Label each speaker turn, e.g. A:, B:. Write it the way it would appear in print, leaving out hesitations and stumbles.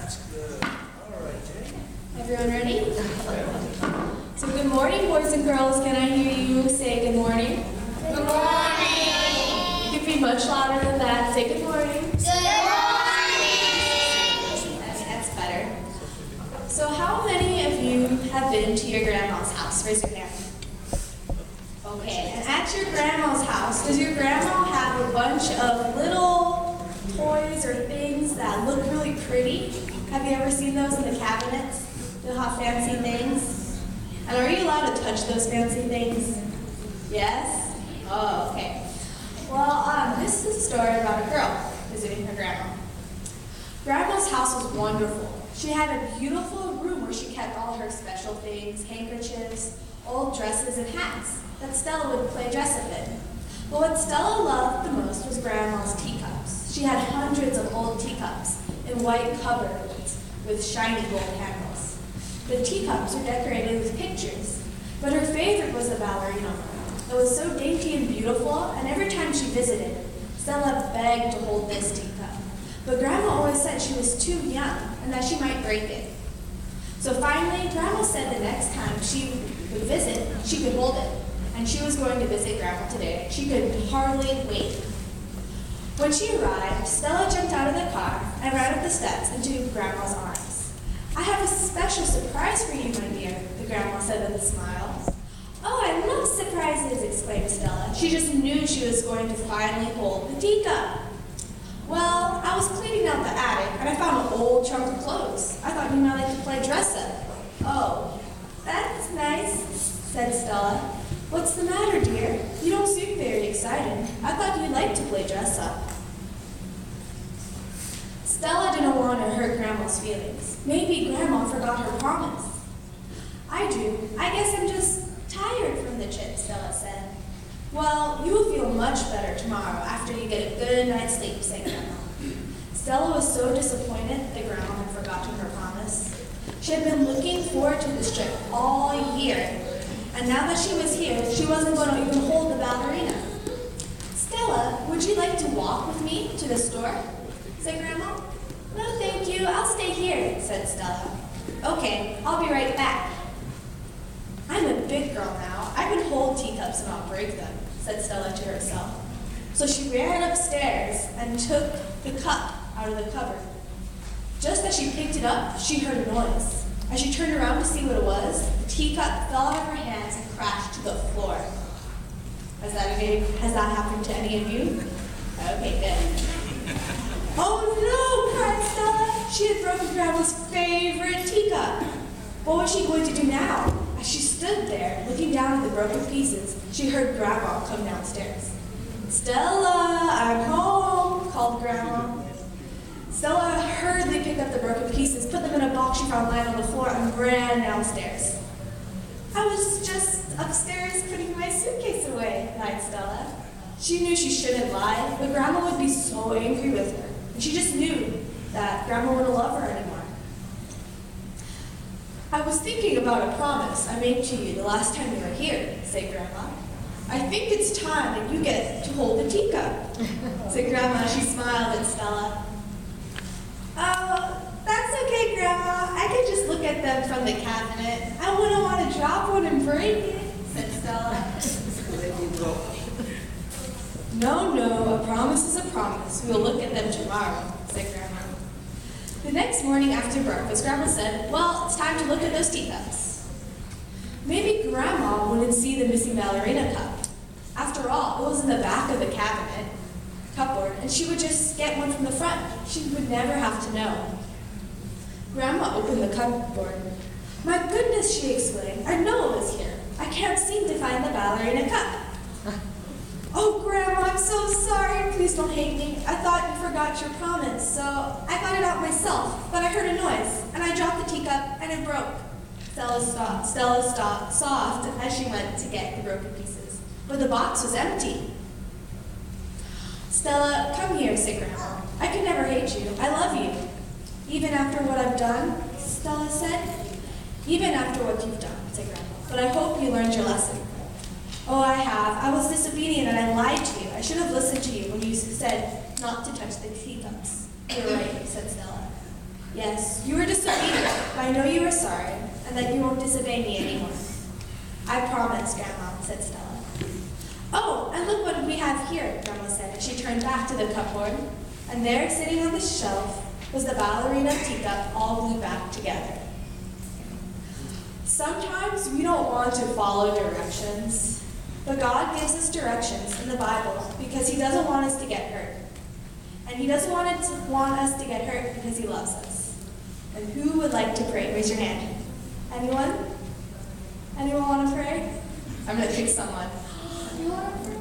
A: That's good. All right, Jay.
B: Everyone ready? So good morning, boys and girls. Can I hear you say good morning?
C: Good morning.
B: You can be much louder than that. Say good morning.
C: Good morning.
B: That's better. So how many of you have been to your grandma's house? Raise your hand. Okay, and at your grandma's house, does your grandma have a bunch of little toys or things that look really pretty? Have you ever seen those in the cabinets? The hot fancy things? And are you allowed to touch those fancy things? Yes? Oh, okay. Well, this is a story about a girl visiting her grandma. Grandma's house was wonderful. She had a beautiful room where she kept all her special things, handkerchiefs, old dresses, and hats that Stella would play dress up in. But what Stella loved the most was Grandma's teacups. She had hundreds of old teacups in white cupboards with shiny gold handles. The teacups were decorated with pictures, but her favorite was a ballerina. It was so dainty and beautiful, and every time she visited, Stella begged to hold this teacup. But Grandma always said she was too young and that she might break it. So finally, Grandma said the next time she would visit, she could hold it. And she was going to visit Grandma today. She could hardly wait. When she arrived, Stella jumped out of the car and ran up the steps into Grandma's arms. "I have a special surprise for you, my dear," the Grandma said with a smile. "Oh, I love surprises," exclaimed Stella. She just knew she was going to finally hold the teacup. "Well, I was cleaning out the attic and I found an old trunk of clothes. I thought you might like to play dress up." "Oh, that's nice," said Stella. "What's the matter, dear? You don't seem very excited. I thought you'd like to play dress up." Stella didn't want to hurt Grandma's feelings. Maybe Grandma forgot her promise. "I do. I guess I'm just tired from the trip," Stella said. "Well, you will feel much better tomorrow after you get a good night's sleep," said Grandma. Stella was so disappointed that Grandma had forgotten her promise. She had been looking forward to this trip all year, and now that she was here, she wasn't going to even hold the ballerina. "Stella, would you like to walk with me to the store?" said Grandma. "No, thank you. I'll stay here," said Stella. "Okay, I'll be right back." "I'm a big girl now. I can hold teacups and not break them," said Stella to herself. So she ran upstairs and took the cup out of the cupboard. Just as she picked it up, she heard a noise. As she turned around to see what it was, the teacup fell out of her hands and crashed to the floor. Has that happened to any of you? Okay, good. "Oh no," cried Stella. She had broken Grandma's favorite teacup. What was she going to do now? As she stood there, looking down at the broken pieces, she heard Grandma come downstairs. "Stella, I'm home," called Grandma. Stella hurriedly picked up the broken pieces, put them in a box she found lying on the floor, and ran downstairs. "I was just upstairs putting my suitcase away," lied Stella. She knew she shouldn't lie, but Grandma would be so angry with her, and she just knew that Grandma wouldn't love her anymore. "I was thinking about a promise I made to you the last time you were here," said Grandma. "I think it's time that you get to hold the teacup," said Grandma as she smiled at Stella. "Oh, that's okay, Grandma. I could just look at them from the cabinet. I wouldn't want to drop one and break it," said Stella. No, a promise is a promise. We'll look at them tomorrow," said Grandma. The next morning after breakfast, Grandma said, "Well, it's time to look at those teacups." Maybe Grandma wouldn't see the missing ballerina cup. After all, it was in the back of the cupboard, and she would just get one from the front. She would never have to know. Grandma opened the cupboard. "My goodness," she exclaimed, "I know it was here. I can't seem to find the ballerina cup." "Oh, Grandma, I'm so sorry. Please don't hate me. I thought you forgot your promise, so I got it out myself, but I heard a noise, and I dropped the teacup, and it broke." Stella stopped soft as she went to get the broken pieces, but the box was empty. "Stella, come here," said Grandma. "I could never hate you. I love you." "Even after what I've done?" Stella said. "Even after what you've done," said Grandma. "But I hope you learned your lesson." "Oh, I have. I was disobedient and I lied to you. I should have listened to you when you said not to touch the teacups." "You're right," said Stella. Yes, you were disobedient, but I know you are sorry, and that you won't disobey me anymore. I promise, Grandma, said Stella. Oh, and look what we have here, Grandma said, as she turned back to the cupboard. And there, sitting on the shelf, was the ballerina teacup all glued back together. Sometimes we don't want to follow directions, but God gives us directions in the Bible because He doesn't want us to get hurt. And He doesn't want us to get hurt because He loves us. And who would like to pray? Raise your hand. Anyone? Anyone want to pray? I'm going to pick someone. You want to pray?